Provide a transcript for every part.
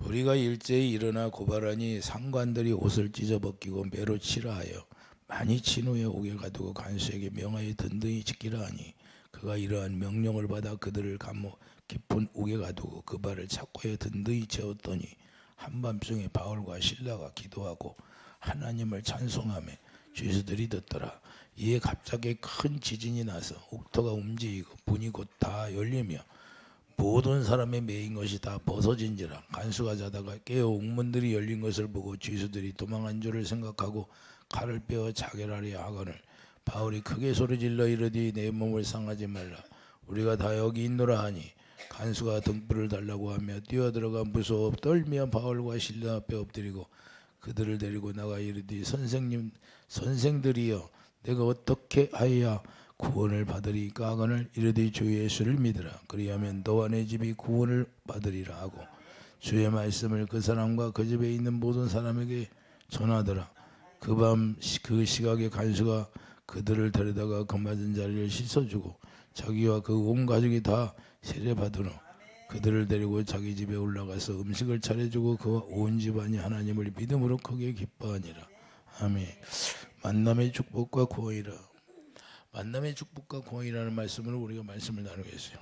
불의가 일제히 일어나 고발하니 상관들이 옷을 찢어벗기고 매로 치라 하여 많이 친 후에 옥에 가두고 간수에게 명하여 든든히 지키라 하니 그가 이러한 명령을 받아 그들을 감옥 깊은 옥에 가두고 그 발을 착고에 든든히 채웠더니 한밤중에 바울과 실라가 기도하고 하나님을 찬송하며 죄수들이 듣더라. 이에 갑자기 큰 지진이 나서 옥토가 움직이고 문이 곧 다 열리며 모든 사람의 매인 것이 다 벗어진지라. 간수가 자다가 깨어 옥문들이 열린 것을 보고 죄수들이 도망한 줄을 생각하고 칼을 빼어 자결하려 하거늘 바울이 크게 소리질러 이르되 내 몸을 상하지 말라. 우리가 다 여기 있노라 하니 간수가 등불을 달라고 하며 뛰어들어가 무서워 떨며 바울과 실라 앞에 엎드리고 그들을 데리고 나가 이르되 선생들이여 내가 어떻게 하여야 구원을 받으리까 하거늘 이르되 주 예수를 믿으라. 그리하면 너와 내 집이 구원을 받으리라 하고 주의 말씀을 그 사람과 그 집에 있는 모든 사람에게 전하더라. 그 밤 그 시각에 간수가 그들을 데려다가 그 맞은 자리를 씻어주고 자기와 그 온 가족이 다 세례받은 후 그들을 데리고 자기 집에 올라가서 음식을 차려주고 그와 온 집안이 하나님을 믿음으로 크게 기뻐하니라. 아멘. 만남의 축복과 구원이라. 만남의 축복과 구원이라는 말씀으로 우리가 말씀을 나누겠어요.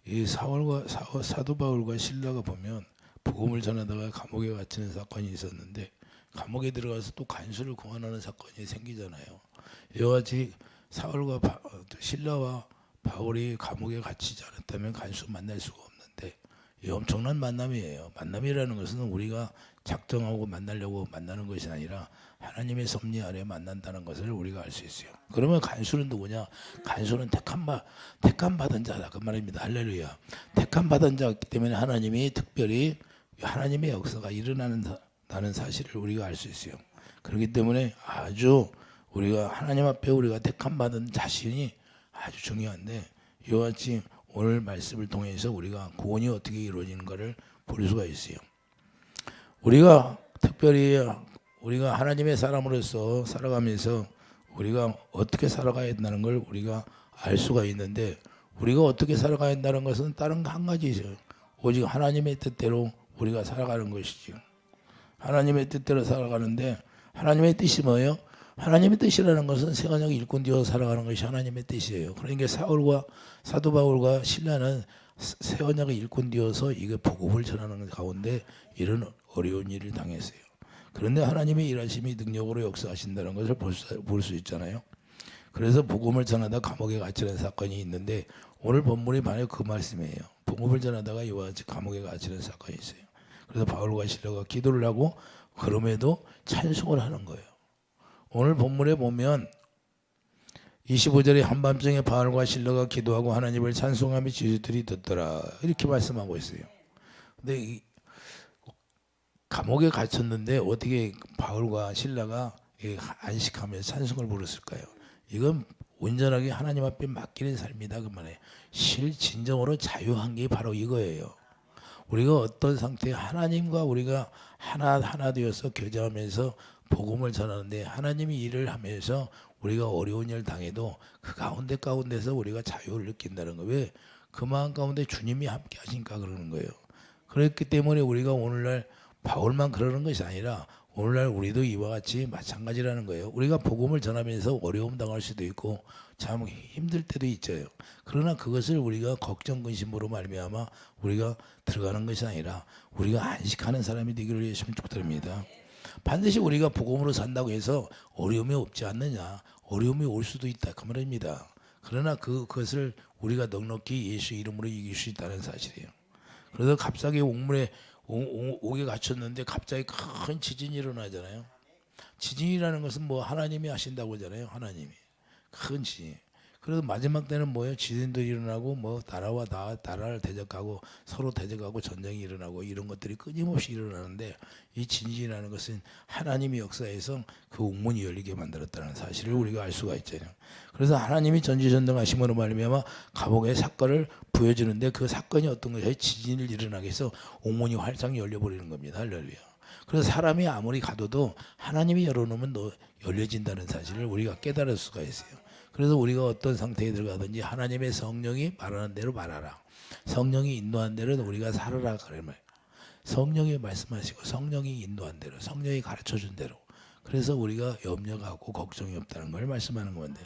이 사도 바울과 실라가 보면 복음을 전하다가 감옥에 갇히는 사건이 있었는데 감옥에 들어가서 또 간수를 구원하는 사건이 생기잖아요. 이와 같이 사울과 실라와 바울이 감옥에 갇히지 않았다면 간수 만날 수가 없는데 이 엄청난 만남이에요. 만남이라는 것은 우리가 작정하고 만나려고 만나는 것이 아니라 하나님의 섭리 아래 만난다는 것을 우리가 알 수 있어요. 그러면 간수는 누구냐? 간수는 택함 받은 자다 그 말입니다. 할렐루야. 택함 받은 자이기 때문에 하나님이 특별히 하나님의 역사가 일어나는 사실을 우리가 알 수 있어요. 그렇기 때문에 아주 우리가 하나님 앞에 우리가 택함 받은 자신이 아주 중요한데 이와 같이 오늘 말씀을 통해서 우리가 구원이 어떻게 이루어지는가를 볼 수가 있어요. 우리가 특별히 우리가 하나님의 사람으로서 살아가면서 우리가 어떻게 살아가야 한다는 걸 우리가 알 수가 있는데 우리가 어떻게 살아가야 한다는 것은 다른 한 가지죠. 오직 하나님의 뜻대로 우리가 살아가는 것이죠. 하나님의 뜻대로 살아가는데 하나님의 뜻이 뭐예요? 하나님의 뜻이라는 것은 세간역 일꾼 되어 살아가는 것이 하나님의 뜻이에요. 그러니까 사도 바울과 실라는 세간역의 일꾼 되어서 이게 복음을 전하는 가운데 이런 어려운 일을 당했어요. 그런데 하나님의 일하심이 능력으로 역사하신다는 것을 볼 수 있잖아요. 그래서 복음을 전하다 감옥에 갇히는 사건이 있는데 오늘 본문이 바로 그 말씀이에요. 복음을 전하다가 이와 같이 감옥에 갇히는 사건이 있어요. 그래서 바울과 실라가 기도를 하고 그럼에도 찬송을 하는 거예요. 오늘 본문에 보면 25절에 한밤중에 바울과 실라가 기도하고 하나님을 찬송하며 죄수들이 듣더라 이렇게 말씀하고 있어요. 근데 감옥에 갇혔는데 어떻게 바울과 실라가 안식하며 찬송을 부르실까요? 이건 온전하게 하나님 앞에 맡기는 삶이다 그 말이에요. 실진정으로 자유한 게 바로 이거예요. 우리가 어떤 상태에 하나님과 우리가 하나 되어서 교제하면서 복음을 전하는데 하나님이 일을 하면서 우리가 어려운 일 당해도 그 가운데서 우리가 자유를 느낀다는 거예요. 왜? 그 마음 가운데 주님이 함께 하시니까 그러는 거예요. 그렇기 때문에 우리가 오늘날 바울만 그러는 것이 아니라 오늘날 우리도 이와 같이 마찬가지라는 거예요. 우리가 복음을 전하면서 어려움 당할 수도 있고 참 힘들 때도 있죠. 그러나 그것을 우리가 걱정 근심으로 말미암아 우리가 들어가는 것이 아니라 우리가 안식하는 사람이 되기를 예수님 축복드립니다. 반드시 우리가 복음으로 산다고 해서 어려움이 없지 않느냐? 어려움이 올 수도 있다 그 말입니다. 그러나 그것을 우리가 넉넉히 예수 이름으로 이길 수 있다는 사실이에요. 그래서 갑자기 옥에 갇혔는데 갑자기 큰 지진이 일어나잖아요. 지진이라는 것은 뭐 하나님이 하신다고 하잖아요. 하나님이 큰 지진. 그래서 마지막 때는 뭐예요? 지진도 일어나고 뭐 나라와 나라를 대적하고 서로 대적하고 전쟁이 일어나고 이런 것들이 끊임없이 일어나는데 이 지진이라는 것은 하나님의 역사에서 그 옥문이 열리게 만들었다는 사실을 우리가 알 수가 있잖아요. 그래서 하나님이 전지전능하심으로 말미암아 감옥의 사건을 보여주는데 그 사건이 어떤 것이에요? 지진을 일어나게 해서 옥문이 활짝 열려버리는 겁니다. 할렐루야. 그래서 사람이 아무리 가둬도 하나님이 열어놓으면 열려진다는 사실을 우리가 깨달을 수가 있어요. 그래서 우리가 어떤 상태에 들어가든지 하나님의 성령이 말하는 대로 말하라. 성령이 인도한 대로 우리가 살아라 그런 말이에요. 성령이 말씀하시고 성령이 인도한 대로 성령이 가르쳐준 대로 그래서 우리가 염려하고 걱정이 없다는 걸 말씀하는 건데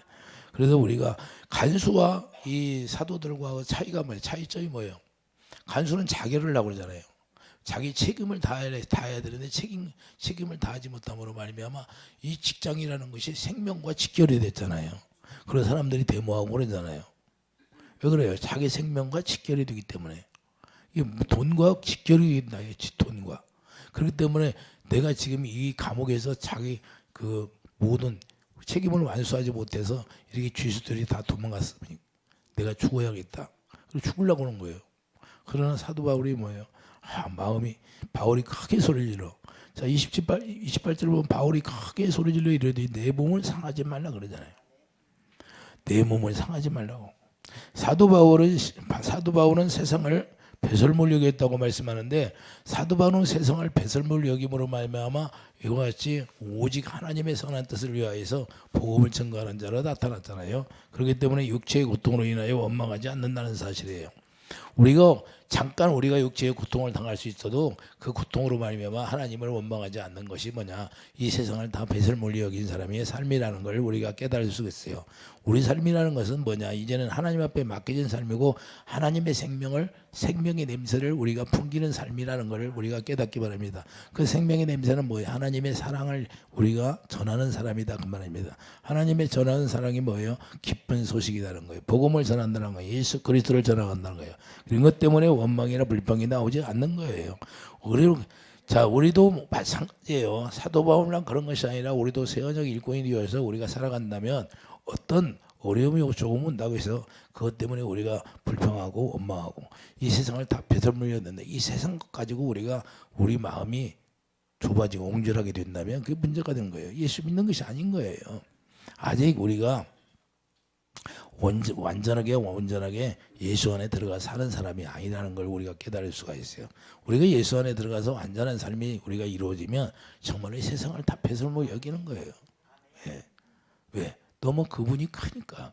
그래서 우리가 간수와 이 사도들과 차이가 뭐예요? 차이점이 뭐예요? 간수는 자결을 하려고 그러잖아요. 자기 책임을 다해야 되는데 책임을 다하지 못함으로 말미암아 이 직장이라는 것이 생명과 직결이 됐잖아요. 그런 사람들이 데모하고 그러잖아요. 왜 그래요? 자기 생명과 직결이 되기 때문에 이게 돈과 직결이 된다. 돈과 그렇기 때문에 내가 지금 이 감옥에서 자기 그 모든 책임을 완수하지 못해서 이렇게 죄수들이 다 도망갔으니 내가 죽어야겠다. 그리고 죽으려고 하는 거예요. 그러나 사도 바울이 뭐예요? 마음이 바울이 크게 소리 질러. 자 28절 보면 바울이 크게 소리 질러 이르되 내 몸을 상하지 말라 그러잖아요. 내 몸을 상하지 말라고. 사도 바울은 세상을 배설물 여겼다고 말씀하는데 사도 바울은 세상을 배설물 여김으로 말미암아 이와 같이 오직 하나님의 선한 뜻을 위하여서 복음을 증거하는 자로 나타났잖아요. 그렇기 때문에 육체의 고통으로 인하여 원망하지 않는다는 사실이에요. 우리가 육체의 고통을 당할 수 있어도 그 고통으로 말미암아 하나님을 원망하지 않는 것이 뭐냐? 이 세상을 다 배설물로 여긴 사람의 삶이라는 걸 우리가 깨달을 수 있어요. 우리 삶이라는 것은 뭐냐? 이제는 하나님 앞에 맡겨진 삶이고 하나님의 생명의 냄새를 우리가 풍기는 삶이라는 걸 우리가 깨닫기 바랍니다. 그 생명의 냄새는 뭐예요? 하나님의 사랑을 우리가 전하는 사람이다 그 말입니다. 하나님의 전하는 사랑이 뭐예요? 기쁜 소식이라는 거예요. 복음을 전한다는 거예요. 예수 그리스도를 전한다는 거예요. 그런 것 때문에 원망이나 불평이 나오지 않는 거예요. 우리도 마찬가지예요. 사도 바울이랑 그런 것이 아니라 우리도 세언적 일꾼이 되어서 우리가 살아간다면 어떤 어려움이 조금 온다고 해서 그것 때문에 우리가 불평하고 원망하고 이 세상을 다 배설물이었는데 이 세상 것 가지고 우리 마음이 좁아지고 옹졸하게 된다면 그게 문제가 되는 거예요. 예수 믿는 것이 아닌 거예요. 아직 우리가 온전하게 예수 안에 들어가 사는 사람이 아니라는 걸 우리가 깨달을 수가 있어요. 우리가 예수 안에 들어가서 완전한 삶이 우리가 이루어지면 정말 이 세상을 다 배설물 여기는 거예요. 예. 왜? 너무 그분이 크니까.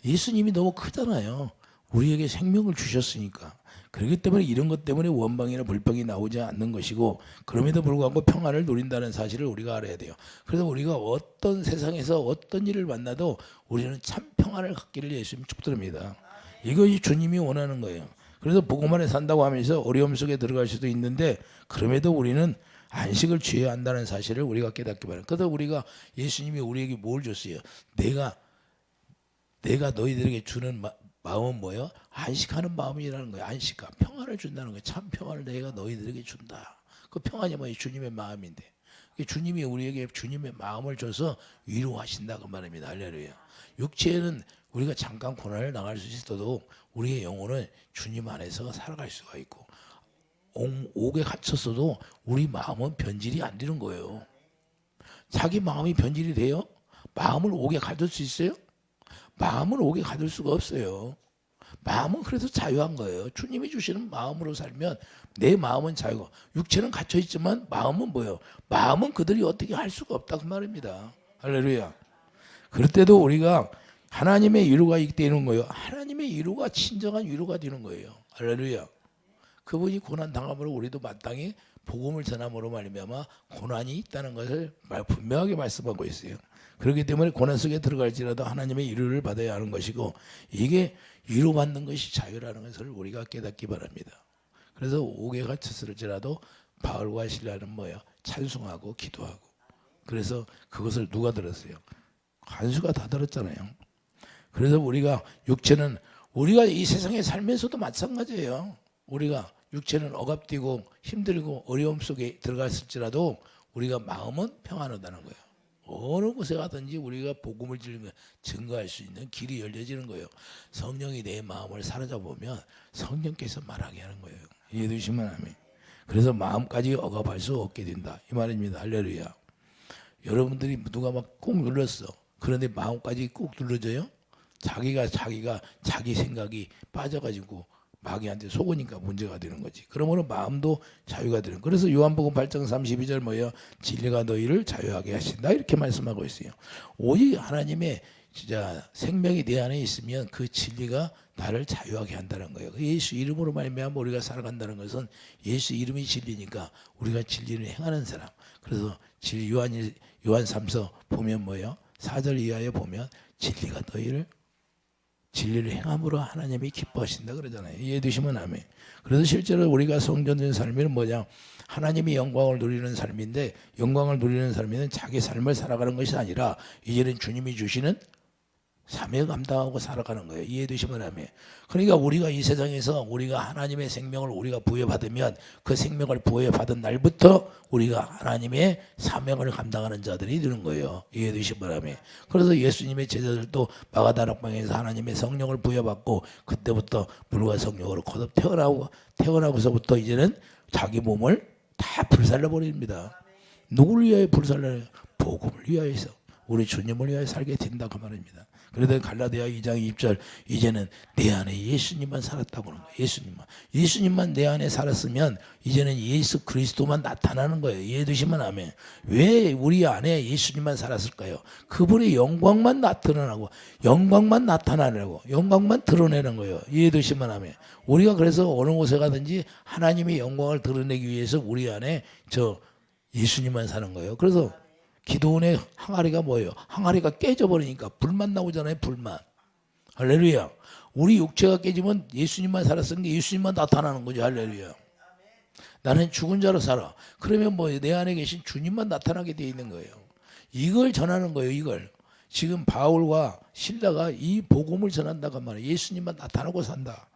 예수님이 너무 크잖아요. 우리에게 생명을 주셨으니까. 그렇기 때문에 이런 것 때문에 원망이나 불평이 나오지 않는 것이고 그럼에도 불구하고 평안을 누린다는 사실을 우리가 알아야 돼요. 그래서 우리가 어떤 세상에서 어떤 일을 만나도 우리는 참 평안을 갖기를 예수님 축복드립니다. 이것이 주님이 원하는 거예요. 그래서 복음 안에 산다고 하면서 어려움 속에 들어갈 수도 있는데 그럼에도 우리는 안식을 취해야 한다는 사실을 우리가 깨닫기 바랍니다. 그래서 우리가 예수님이 우리에게 뭘 줬어요? 내가 너희들에게 주는 마음은 뭐예요? 안식하는 마음이라는 거예요. 안식과 평안을 준다는 거예요. 참 평안을 내가 너희들에게 준다. 그 평안이 뭐예요? 주님의 마음인데 주님이 우리에게 주님의 마음을 줘서 위로하신다 그 말입니다. 할렐루야. 육체에는 우리가 잠깐 고난을 당할 수 있어도 우리의 영혼은 주님 안에서 살아갈 수가 있고 옥에 갇혔어도 우리 마음은 변질이 안 되는 거예요. 자기 마음이 변질이 돼요? 마음을 옥에 가둘 수 있어요? 마음을 옥에 가둘 수가 없어요. 마음은 그래서 자유한 거예요. 주님이 주시는 마음으로 살면 내 마음은 자유고 육체는 갇혀 있지만 마음은 뭐예요? 마음은 그들이 어떻게 할 수가 없다 그 말입니다. 할렐루야. 그럴 때도 우리가 하나님의 위로가 있게 되는 거예요. 하나님의 위로가 진정한 위로가 되는 거예요. 할렐루야. 그분이 고난 당함으로 우리도 마땅히 복음을 전함으로 말미암아 고난이 있다는 것을 분명하게 말씀하고 있어요. 그렇기 때문에 고난 속에 들어갈지라도 하나님의 위로를 받아야 하는 것이고 이게 위로받는 것이 자유라는 것을 우리가 깨닫기 바랍니다. 그래서 옥에 갇혔을지라도 바울과 실라는 뭐예요? 찬송하고 기도하고 그래서 그것을 누가 들었어요? 간수가 다 들었잖아요. 그래서 우리가 육체는 우리가 이 세상에 살면서도 마찬가지예요. 우리가 육체는 억압되고 힘들고 어려움 속에 들어갔을지라도 우리가 마음은 평안하다는 거예요. 어느 곳에 가든지 우리가 복음을 증거할 수 있는 길이 열려지는 거예요. 성령이 내 마음을 사로잡으면 성령께서 말하게 하는 거예요. 이해되시면 아멘. 그래서 마음까지 억압할 수 없게 된다 이 말입니다. 할렐루야. 여러분들이 누가 막 꾹 눌렀어. 그런데 마음까지 꾹 눌러져요? 자기 생각이 빠져가지고 마귀한테 속으니까 문제가 되는 거지. 그러므로 마음도 자유가 되는. 그래서 요한복음 8장 32절 뭐예요? 진리가 너희를 자유하게 하신다 이렇게 말씀하고 있어요. 오직 하나님의 진짜 생명이 내 안에 있으면 그 진리가 나를 자유하게 한다는 거예요. 예수 이름으로 말미암아 우리가 살아간다는 것은 예수 이름이 진리니까 우리가 진리를 행하는 사람. 그래서 요한 3서 보면 뭐예요? 4절 이하에 보면 진리가 너희를 진리를 행함으로 하나님이 기뻐하신다 그러잖아요. 이해해 두시면 아멘. 그래서 실제로 우리가 성전된 삶은 뭐냐? 하나님이 영광을 누리는 삶인데 영광을 누리는 삶은 자기 삶을 살아가는 것이 아니라 이제는 주님이 주시는 사명 감당하고 살아가는 거예요. 이해해 두시면 아멘. 그러니까 우리가 이 세상에서 우리가 하나님의 생명을 우리가 부여받으면 그 생명을 부여받은 날부터 우리가 하나님의 사명을 감당하는 자들이 되는 거예요. 이해해 두시면 아멘. 그래서 예수님의 제자들도 마가다락방에서 하나님의 성령을 부여받고 그때부터 물과 성령으로 거듭 태어나고서부터 이제는 자기 몸을 다 불살라 버립니다. 누구를 위하여 불살라요? 복음을 위하여서 우리 주님을 위하여 살게 된다 그 말입니다. 그래서 갈라디아 2장 2절 이제는 내 안에 예수님만 살았다고 하는 거예요. 예수님만 내 안에 살았으면 이제는 예수 그리스도만 나타나는 거예요. 이해해 두시면 아멘. 왜 우리 안에 예수님만 살았을까요? 그분의 영광만 나타나고 영광만 나타나려고 영광만 드러내는 거예요. 이해해 두시면 아멘. 우리가 그래서 어느 곳에 가든지 하나님의 영광을 드러내기 위해서 우리 안에 예수님만 사는 거예요. 그래서 기도원의 항아리가 뭐예요? 항아리가 깨져버리니까 불만 나오잖아요. 불만. 할렐루야. 우리 육체가 깨지면 예수님만 살았으니까 예수님만 나타나는 거죠. 할렐루야. 나는 죽은 자로 살아. 그러면 뭐 내 안에 계신 주님만 나타나게 돼 있는 거예요. 이걸 전하는 거예요. 이걸. 지금 바울과 실라가 이 복음을 전한다고 말이에요. 예수님만 나타나고 산다.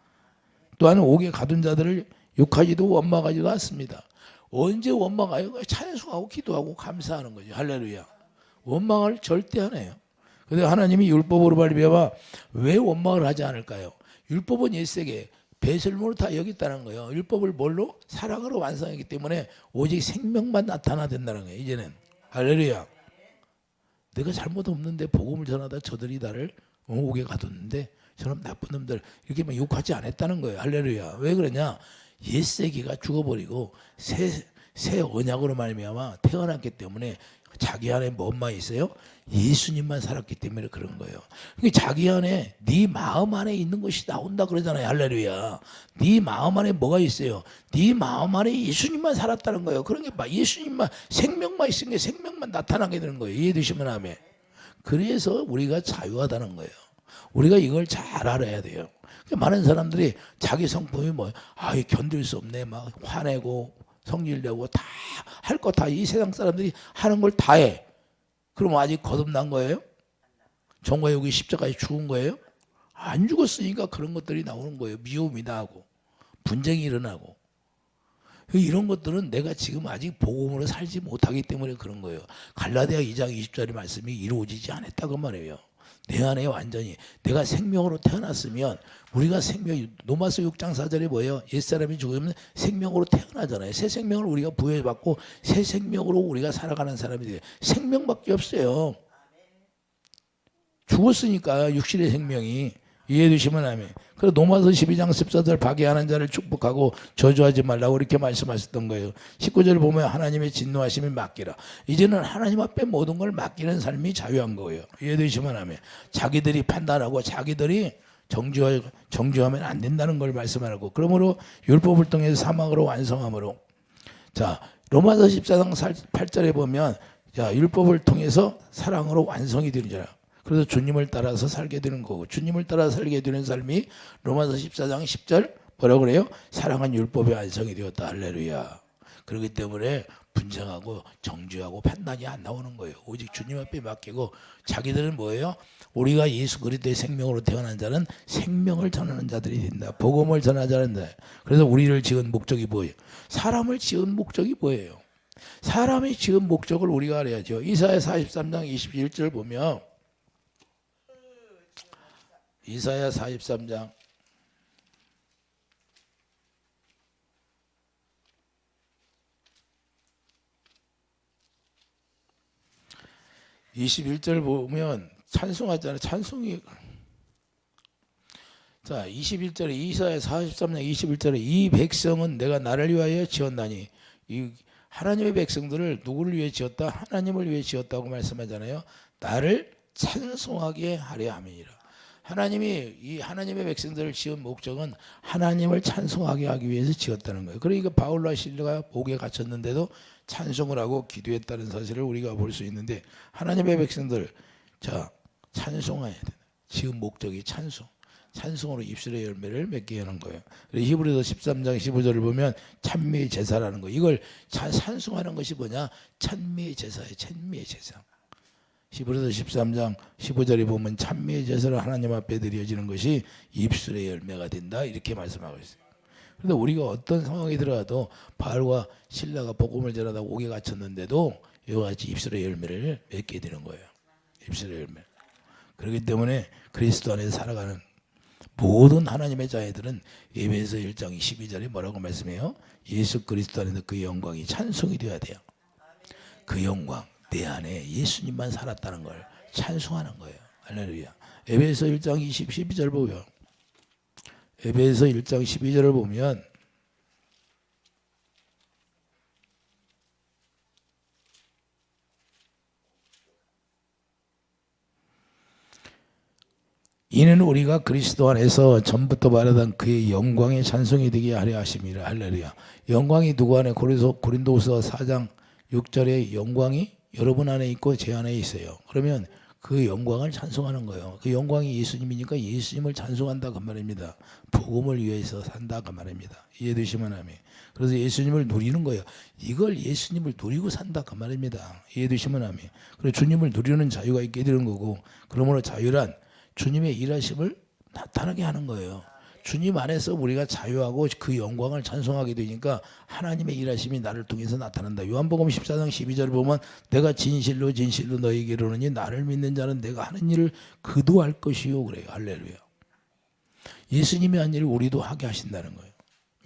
또한 옥에 가둔 자들을 욕하지도 원망하지도 않습니다. 언제 원망하여? 찬송하고 기도하고 감사하는 거죠. 할렐루야. 원망을 절대 안 해요. 그런데 하나님이 율법으로 말미암아 왜 원망을 하지 않을까요? 율법은 옛세계 배설물을 다 여겼다는 거예요. 율법을 뭘로? 사랑으로 완성했기 때문에 오직 생명만 나타나 된다는 거예요. 이제는. 할렐루야. 내가 잘못 없는데 복음을 전하다 저들이 나를 옥에 가뒀는데 저런 나쁜 놈들 이렇게 막 욕하지 않았다는 거예요. 할렐루야. 왜 그러냐? 옛세계가 죽어버리고 새 언약으로 말미암아 태어났기 때문에 자기 안에 뭐만 있어요? 예수님만 살았기 때문에 그런 거예요. 그러니까 자기 안에 네 마음 안에 있는 것이 나온다 그러잖아요. 할렐루야. 네 마음 안에 뭐가 있어요? 네 마음 안에 예수님만 살았다는 거예요. 그러니까 예수님만 생명만 있으니까 생명만 나타나게 되는 거예요. 이해되시면 아멘. 그래서 우리가 자유하다는 거예요. 우리가 이걸 잘 알아야 돼요. 많은 사람들이 자기 성품이 뭐예요? 견딜 수 없네. 막 화내고 성질내고 다 할 거 다 이 세상 사람들이 하는 걸 다 해. 그럼 아직 거듭난 거예요? 정과 여기 십자가에 죽은 거예요? 안 죽었으니까 그런 것들이 나오는 거예요. 미움이 나고 분쟁이 일어나고 이런 것들은 내가 지금 아직 복음으로 살지 못하기 때문에 그런 거예요. 갈라디아 2장 20절의 말씀이 이루어지지 않았다고 말해요. 내 안에 완전히 내가 생명으로 태어났으면 우리가 로마서 6장 4절에 뭐예요? 옛사람이 죽으면 생명으로 태어나잖아요. 새 생명을 우리가 부여받고 새 생명으로 우리가 살아가는 사람이 돼요. 생명밖에 없어요. 죽었으니까 육신의 생명이. 이해해 주시면 아멘. 그래서 로마서 12장 14절 박해하는 자를 축복하고 저주하지 말라고 이렇게 말씀하셨던 거예요. 19절 보면 하나님의 진노하심을 맡기라. 이제는 하나님 앞에 모든 걸 맡기는 삶이 자유한 거예요. 이해해 주시면 아멘. 자기들이 판단하고 자기들이 정죄하면 안 된다는 걸 말씀하고, 그러므로 율법을 통해서 사망으로 완성함으로. 자, 로마서 14장 8절에 보면 율법을 통해서 사랑으로 완성이 되는 줄 알아요. 그래서 주님을 따라서 살게 되는 거고, 주님을 따라 살게 되는 삶이 로마서 14장 10절 뭐라고 그래요? 사랑은 율법의 완성이 되었다. 할렐루야. 그렇기 때문에 분쟁하고 정죄하고 판단이 안 나오는 거예요. 오직 주님 앞에 맡기고, 자기들은 뭐예요? 우리가 예수 그리스도의 생명으로 태어난 자는 생명을 전하는 자들이 된다. 복음을 전하자는 자. 그래서 우리를 지은 목적이 뭐예요? 사람을 지은 목적이 뭐예요? 사람이 지은 목적을 우리가 알아야죠. 이사야 43장 21절 보면, 이사야 43장 21절 보면 찬송하잖아요. 찬송이. 자, 21절에 이사야 43장 21절에 이 백성은 내가 나를 위하여 지었나니. 이 하나님의 백성들을 누구를 위해 지었다? 하나님을 위해 지었다고 말씀하잖아요. 나를 찬송하게 하려 함이니라. 하나님이 이 하나님의 백성들을 지은 목적은 하나님을 찬송하게 하기 위해서 지었다는 거예요. 그러니까 바울과 실라가 옥에 갇혔는데도 찬송을 하고 기도했다는 사실을 우리가 볼 수 있는데, 하나님의 백성들 자 찬송해야 돼. 지은 목적이 찬송. 찬송으로 입술의 열매를 맺게 하는 거예요. 히브리서 13장 15절을 보면 찬미의 제사라는 거. 이걸 찬송하는 것이 뭐냐? 찬미의 제사예요. 찬미의 제사. 히브리서 13장 15절에 보면 찬미의 제사를 하나님 앞에 드려지는 것이 입술의 열매가 된다, 이렇게 말씀하고 있어요. 그런데 우리가 어떤 상황에 들어가도 바울과 실라가 복음을 전하다 옥에 갇혔는데도 이와 같이 입술의 열매를 맺게 되는 거예요. 입술의 열매. 그렇기 때문에 그리스도 안에서 살아가는 모든 하나님의 자녀들은 에베소 1장 12절에 뭐라고 말씀해요? 예수 그리스도 안에서 그 영광이 찬송이 되어야 돼요. 그 영광, 내 안에 예수님만 살았다는 걸 찬송하는 거예요. 할렐루야. 에베소 1장 12절 보면, 에베소 1장 12절을 보면 이는 우리가 그리스도 안에서 전부터 말하던 그의 영광의 찬송이 되게 하려 하심이라. 할렐루야. 영광이 누구 안에? 고린도후서 4장 6절에 영광이 여러분 안에 있고 제 안에 있어요. 그러면 그 영광을 찬송하는 거예요. 그 영광이 예수님이니까 예수님을 찬송한다 그 말입니다. 복음을 위해서 산다 그 말입니다. 이해되시면 아멘. 그래서 예수님을 누리는 거예요. 이걸 예수님을 누리고 산다 그 말입니다. 이해되시면 아멘. 그래서 주님을 누리는 자유가 있게 되는 거고, 그러므로 자유란 주님의 일하심을 나타나게 하는 거예요. 주님 안에서 우리가 자유하고 그 영광을 찬송하게 되니까 하나님의 일하심이 나를 통해서 나타난다. 요한복음 14장 12절을 보면 내가 진실로 진실로 너희에게 이르노니 나를 믿는 자는 내가 하는 일을 그도 할 것이요 그래요. 할렐루야. 예수님이 한 일을 우리도 하게 하신다는 거예요.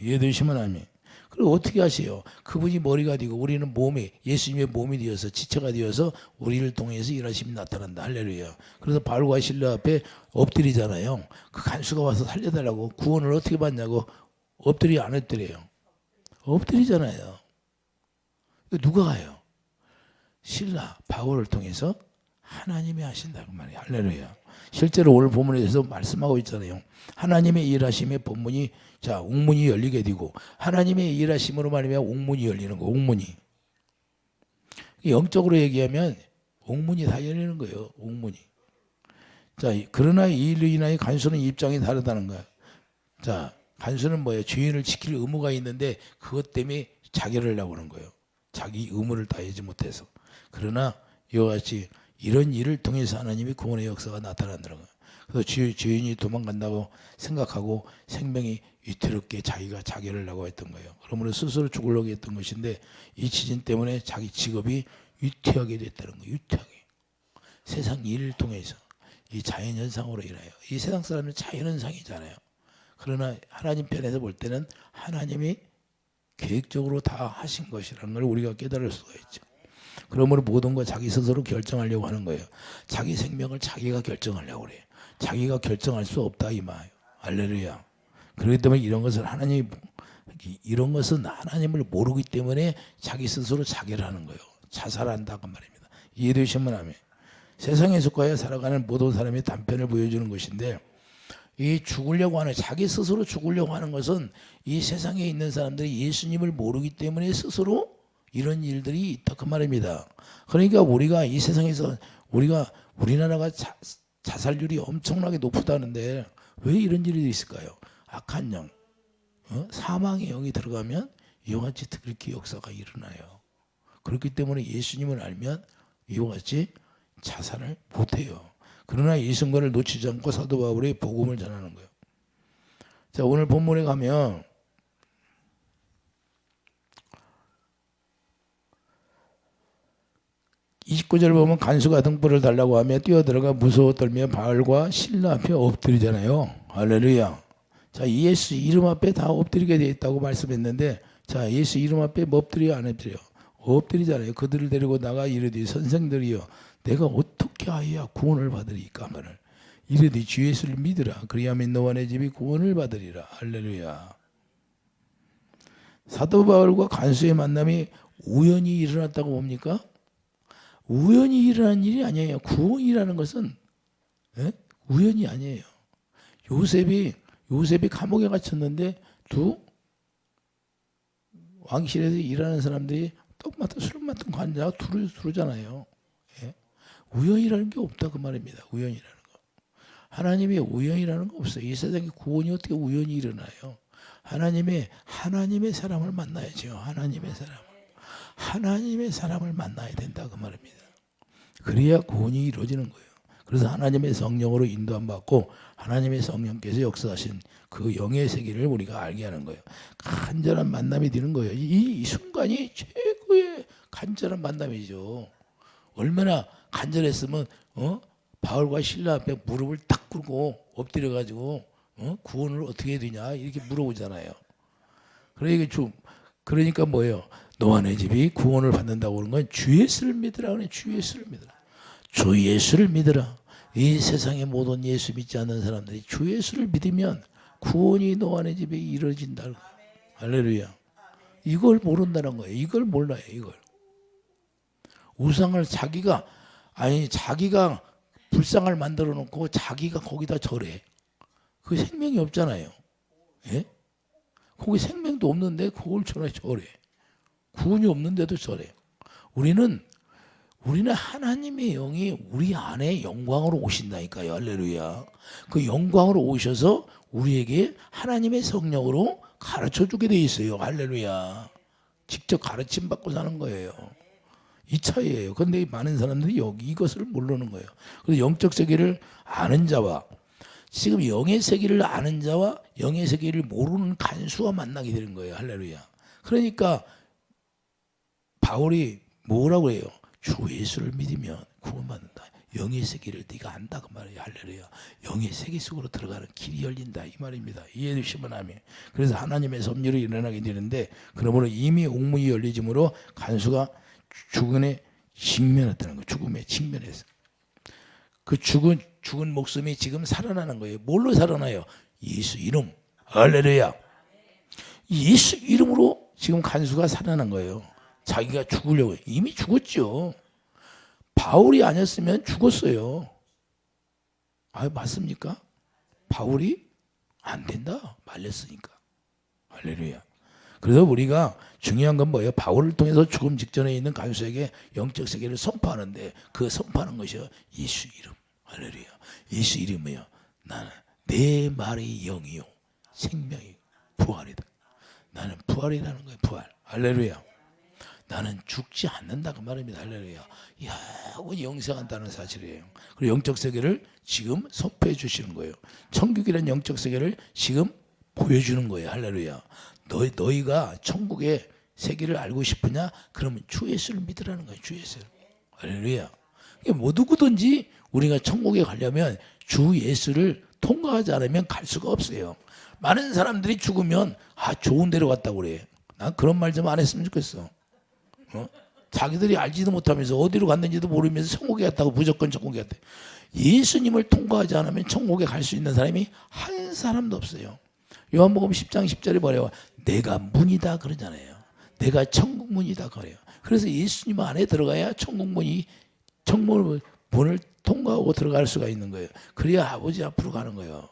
이해되시면 아멘. 그리고 어떻게 하세요? 그분이 머리가 되고 우리는 몸이, 예수님의 몸이 되어서 지체가 되어서 우리를 통해서 일하심이 나타난다. 할렐루야. 그래서 바울과 실라 앞에 엎드리잖아요. 그 간수가 와서 살려달라고. 구원을 어떻게 받냐고. 엎드리 안 엎드려요? 엎드리잖아요. 누가 가요? 실라, 바울을 통해서 하나님이 하신다고 말이에요. 할렐루야. 실제로 오늘 본문에서 말씀하고 있잖아요. 하나님의 일하심의 본문이, 자, 옥문이 열리게 되고, 하나님의 일하심으로 말하면 옥문이 열리는 거. 옥문이. 영적으로 얘기하면 옥문이 다 열리는 거예요. 옥문이. 자, 그러나 이 일로 인하여 간수는 입장이 다르다는 거야. 자, 간수는 뭐예요? 주인을 지킬 의무가 있는데 그것 때문에 자결을 나오는 거예요. 자기 의무를 다하지 못해서. 그러나 이와 같이 이런 일을 통해서 하나님이 구원의 역사가 나타난다는 거예요. 그래서 주인이 도망간다고 생각하고 생명이 위태롭게 자기가 자결을 하고 했던 거예요. 그러므로 스스로 죽으려고 했던 것인데 이 지진 때문에 자기 직업이 위태하게 됐다는 거예요. 위태하게. 세상 일을 통해서 이 자연현상으로 인하여. 이 세상 사람은 자연현상이잖아요. 그러나 하나님 편에서 볼 때는 하나님이 계획적으로 다 하신 것이라는 걸 우리가 깨달을 수가 있죠. 그러므로 모든 거 자기 스스로 결정하려고 하는 거예요. 자기 생명을 자기가 결정하려고 그래요. 자기가 결정할 수 없다 이 말. 할렐루야. 그렇기 때문에 이런 것은 하나님을 모르기 때문에 자기 스스로 자결하는 거예요. 자살한다 그 말입니다. 이해되시면 아멘. 세상에 속하여 살아가는 모든 사람이 단편을 보여주는 것인데, 이 죽으려고 하는, 자기 스스로 죽으려고 하는 것은 이 세상에 있는 사람들이 예수님을 모르기 때문에 스스로 이런 일들이 있다 그 말입니다. 그러니까 우리가 이 세상에서 우리나라가 자살률이 엄청나게 높다는데 왜 이런 일이 있을까요? 악한 영, 사망의 영이 들어가면 이와 같이 그렇게 역사가 일어나요. 그렇기 때문에 예수님을 알면 이와 같이 자살을 못해요. 그러나 이 순간을 놓치지 않고 사도 바울이 복음을 전하는 거예요. 자, 오늘 본문에 가면 29절 보면 간수가 등불을 달라고 하며 뛰어들어가 무서워 떨며 바울과 실라 앞에 엎드리잖아요. 할렐루야. 자, 예수 이름 앞에 다 엎드리게 되어 있다고 말씀했는데, 자, 예수 이름 앞에 뭐 엎드려 안 엎드려? 엎드리잖아요. 그들을 데리고 나가 이르되 선생들이여 내가 어떻게 하여야 구원을 받으리까 하거늘 이르되 주 예수를 믿으라 그리하면 너와 내 집이 구원을 받으리라. 할렐루야. 사도 바울과 간수의 만남이 우연히 일어났다고 봅니까? 우연히 일어난 일이 아니에요. 구원이라는 것은 우연이 아니에요. 요셉이 감옥에 갇혔는데 두 왕실에서 일하는 사람들이 떡 맡은 술 맡은 관자가 두르잖아요. 우연이라는 게 없다 그 말입니다. 우연이라는 거. 하나님의 우연이라는 거 없어요. 이 세상에 구원이 어떻게 우연히 일어나요? 하나님의 사람을 만나야죠. 하나님의 사람을 만나야 된다 그 말입니다. 그래야 구원이 이루어지는 거예요. 그래서 하나님의 성령으로 인도함 받고 하나님의 성령께서 역사하신 그 영의 세계를 우리가 알게 하는 거예요. 간절한 만남이 되는 거예요. 이 순간이 최고의 간절한 만남이죠. 얼마나 간절했으면 바울과 실라 앞에 무릎을 딱 꿇고 엎드려 가지고 구원을 어떻게 해야 되냐 이렇게 물어보잖아요. 그러니까 뭐예요? 너와 내 집이 구원을 받는다고 하는 건 주 예수를 믿으라 그래. 주 예수를 믿으라. 주 예수를 믿으라. 이 세상의 모든 예수 믿지 않는 사람들이 주 예수를 믿으면 구원이 너와 내 집에 이루어진다. 할렐루야. 이걸 모른다는 거예요. 이걸 몰라요. 이걸. 우상을 자기가 불상을 만들어 놓고 자기가 거기다 절해. 그 생명이 없잖아요. 예? 거기 생명도 없는데 그걸 절해. 구원이 없는데도 절해. 우리는 하나님의 영이 우리 안에 영광으로 오신다니까요. 할렐루야. 그 영광으로 오셔서 우리에게 하나님의 성령으로 가르쳐주게 돼 있어요. 할렐루야. 직접 가르침 받고 사는 거예요. 이 차이예요. 그런데 많은 사람들이 이것을 모르는 거예요. 그래서 영적 세계를 아는 자와 지금 영의 세계를 아는 자와 영의 세계를 모르는 간수와 만나게 되는 거예요. 할렐루야. 그러니까 바울이 뭐라고 해요? 주 예수를 믿으면 구원받는다. 영의 세계를 네가 안다 그 말이에요. 할렐루야. 영의 세계 속으로 들어가는 길이 열린다 이 말입니다. 이해되시면 아멘. 그래서 하나님의 섭리로 일어나게 되는데 그러므로 이미 옥문이 열리짐으로 간수가 죽음에 직면했다는 거예요. 죽음에 직면했어. 그 죽은 목숨이 지금 살아나는 거예요. 뭘로 살아나요? 예수 이름. 할렐루야. 예수 이름으로 지금 간수가 살아난 거예요. 자기가 죽으려고 이미 죽었죠. 바울이 아니었으면 죽었어요. 맞습니까? 바울이 안 된다 말렸으니까. 할렐루야. 그래서 우리가 중요한 건 뭐예요? 바울을 통해서 죽음 직전에 있는 간수에게 영적 세계를 선포하는데 그 선포하는 것이요 예수 이름. 할렐루야. 예수 이름이요. 나는 내 말이 영이요 생명이 부활이다. 나는 부활이라는 거예요. 부활. 할렐루야. 나는 죽지 않는다 그 말입니다. 할렐루야. 영원히 영생한다는 사실이에요. 그리고 영적 세계를 지금 선포해 주시는 거예요. 천국이라는 영적 세계를 지금 보여주는 거예요. 할렐루야. 너희가 천국의 세계를 알고 싶으냐? 그러면 주 예수를 믿으라는 거예요. 주 예수를. 할렐루야. 누구든지 우리가 천국에 가려면 주 예수를 통과하지 않으면 갈 수가 없어요. 많은 사람들이 죽으면 좋은 데로 갔다고 그래. 난 그런 말 좀 안 했으면 좋겠어. 자기들이 알지도 못하면서 어디로 갔는지도 모르면서 천국에 갔다고 무조건 천국에 갔대. 예수님을 통과하지 않으면 천국에 갈 수 있는 사람이 한 사람도 없어요. 요한복음 10장 10절에 뭐래요? 내가 문이다 그러잖아요. 내가 천국 문이다 그래요. 그래서 예수님 안에 들어가야 천국문을 통과하고 들어갈 수가 있는 거예요. 그래야 아버지 앞으로 가는 거예요.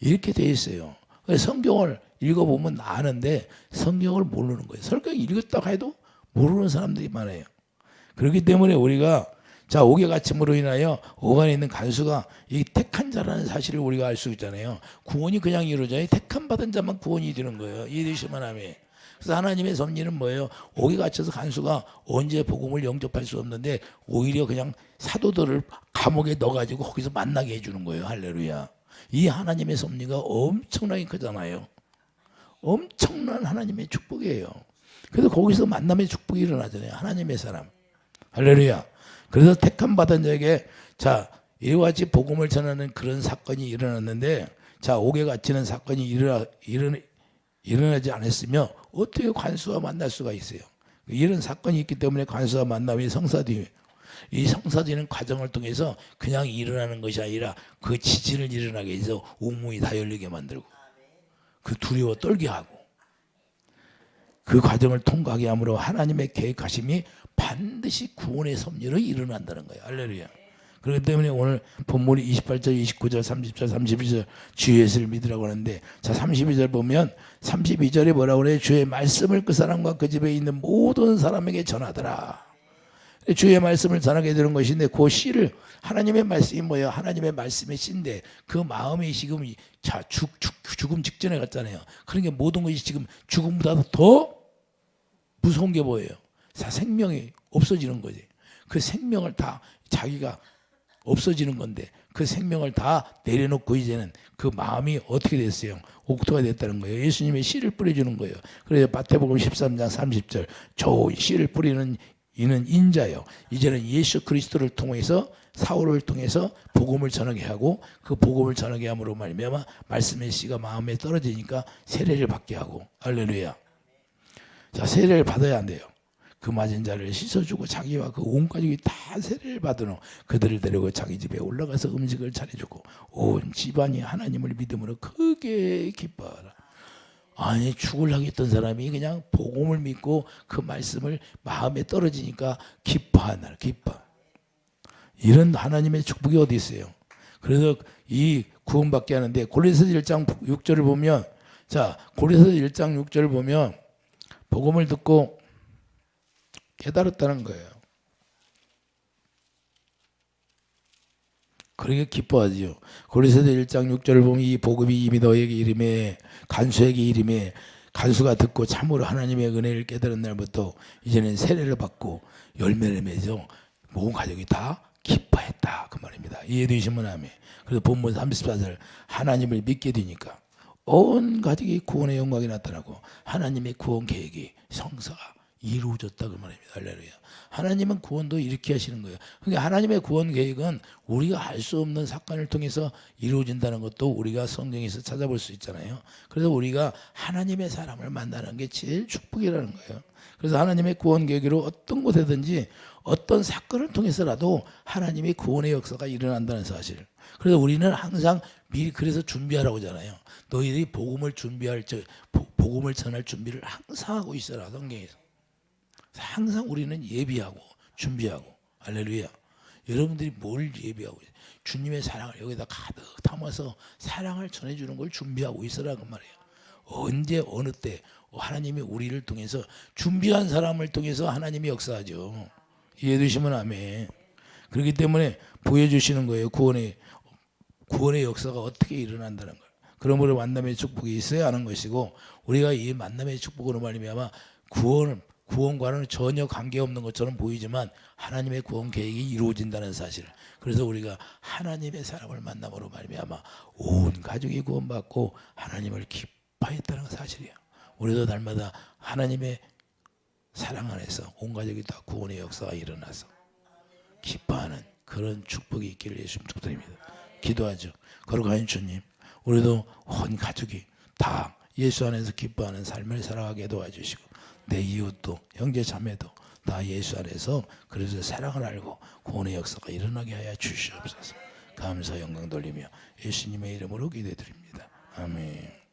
이렇게 돼 있어요. 성경을 읽어보면 아는데 성경을 모르는 거예요. 성경 읽었다고 해도 모르는 사람들이 많아요. 그렇기 때문에 우리가 옥의 갇힘으로 인하여 옥 안에 있는 간수가 이 택한 자라는 사실을 우리가 알 수 있잖아요. 구원이 그냥 이루어져요. 택한 받은 자만 구원이 되는 거예요. 이해되시면 하면. 그래서 하나님의 섭리는 뭐예요? 옥에 갇혀서 간수가 언제 복음을 영접할 수 없는데 오히려 그냥 사도들을 감옥에 넣어가지고 거기서 만나게 해주는 거예요. 할렐루야. 이 하나님의 섭리가 엄청나게 크잖아요. 엄청난 하나님의 축복이에요. 그래서 거기서 만남의 축복이 일어나잖아요. 하나님의 사람. 할렐루야. 그래서 택함 받은 자에게 이와 같이 복음을 전하는 그런 사건이 일어났는데 옥에 갇히는 사건이 일어나지 않았으면 어떻게 관수와 만날 수가 있어요. 이런 사건이 있기 때문에 관수와 만남이 성사돼요. 이 성사되는 과정을 통해서 그냥 일어나는 것이 아니라 그 지진을 일어나게 해서 옥문이 다 열리게 만들고 그 두려워 떨게 하고 그 과정을 통과하게 함으로 하나님의 계획하심이 반드시 구원의 섭리로 일어난다는 거예요. 할렐루야. 그렇기 때문에 오늘 본문이 28절, 29절, 30절, 32절 주 예수를 믿으라고 하는데, 자 32절 보면 32절에 뭐라고 그래요? 주의 말씀을 그 사람과 그 집에 있는 모든 사람에게 전하더라. 주의 말씀을 전하게 되는 것인데, 그 씨를, 하나님의 말씀이 뭐예요? 하나님의 말씀의 씨인데 그 마음이 지금 죽음 직전에 갔잖아요. 그러니까 모든 것이 지금 죽음보다 더 무서운 게 뭐예요? 생명이 없어지는 거지. 그 생명을 다 자기가 없어지는 건데, 그 생명을 다 내려놓고 이제는 그 마음이 어떻게 됐어요? 옥토가 됐다는 거예요. 예수님의 씨를 뿌려주는 거예요. 그래서 마태복음 13장 30절, 좋은 씨를 뿌리는 이는 인자요. 이제는 예수 그리스도를 통해서, 사울을 통해서 복음을 전하게 하고, 그 복음을 전하게 함으로 말미암아 말씀의 씨가 마음에 떨어지니까 세례를 받게 하고. 할렐루야. 자, 세례를 받아야 안 돼요. 그 맞은 자를 씻어주고 자기와 그 온 가족이 다 세례를 받으러 그들을 데리고 자기 집에 올라가서 음식을 차려주고 온 집안이 하나님을 믿음으로 크게 기뻐하라. 아니, 죽으려고 했던 사람이 그냥 복음을 믿고 그 말씀을 마음에 떨어지니까 기뻐하나, 기뻐. 이런 하나님의 축복이 어디 있어요? 그래서 이 구원받게 하는데, 고린도서 1장 6절을 보면, 자, 고린도서 1장 6절을 보면 복음을 듣고 깨달았다는 거예요. 그러게 기뻐하지요. 고린도서 1장 6절을 보면 이 복음이 이미 너에게 이름에, 간수에게 이름에, 간수가 듣고 참으로 하나님의 은혜를 깨달은 날부터 이제는 세례를 받고 열매를 맺어 모든 가족이 다 기뻐했다, 그 말입니다. 이해되시면 아멘. 그래서 본문 34절, 하나님을 믿게 되니까 온 가족이 구원의 영광이 나타나고 하나님의 구원 계획이 성사가 이루어졌다, 그 말입니다. 할렐루야. 하나님은 구원도 이렇게 하시는 거예요. 그러니까 하나님의 구원 계획은 우리가 알 수 없는 사건을 통해서 이루어진다는 것도 우리가 성경에서 찾아볼 수 있잖아요. 그래서 우리가 하나님의 사람을 만나는 게 제일 축복이라는 거예요. 그래서 하나님의 구원 계획으로 어떤 곳에든지 어떤 사건을 통해서라도 하나님의 구원의 역사가 일어난다는 사실. 그래서 우리는 항상 미리 그래서 준비하라고 하잖아요. 너희들이 복음을 복음을 전할 준비를 항상 하고 있어라, 성경에서. 항상 우리는 예비하고 준비하고. 할렐루야. 여러분들이 뭘 예비하고 있어요? 주님의 사랑을 여기다 가득 담아서 사랑을 전해주는 걸 준비하고 있으라고 말이에요. 언제 어느 때 하나님이 우리를 통해서, 준비한 사람을 통해서 하나님이 역사하죠. 이해되시면 아멘. 그렇기 때문에 보여주시는 거예요. 구원의 역사가 어떻게 일어난다는 걸. 그러므로 만남의 축복이 있어야 하는 것이고, 우리가 이 만남의 축복으로 말미암아 구원과는 전혀 관계없는 것처럼 보이지만 하나님의 구원 계획이 이루어진다는 사실. 그래서 우리가 하나님의 사람을 만남으로 말미암아 온 가족이 구원받고 하나님을 기뻐했다는 사실이에요. 우리도 날마다 하나님의 사랑 안에서 온 가족이 다 구원의 역사가 일어나서 기뻐하는 그런 축복이 있기를 예수님 축복드립니다. 기도하죠. 거룩하신 주님, 우리도 온 가족이 다 예수 안에서 기뻐하는 삶을 살아가게 도와주시고, 내 이웃도 형제 자매도 다 예수 안에서 그래서 사랑을 알고 구원의 역사가 일어나게 하여 주시옵소서. 감사 영광 돌리며 예수님의 이름으로 기도드립니다. 아멘.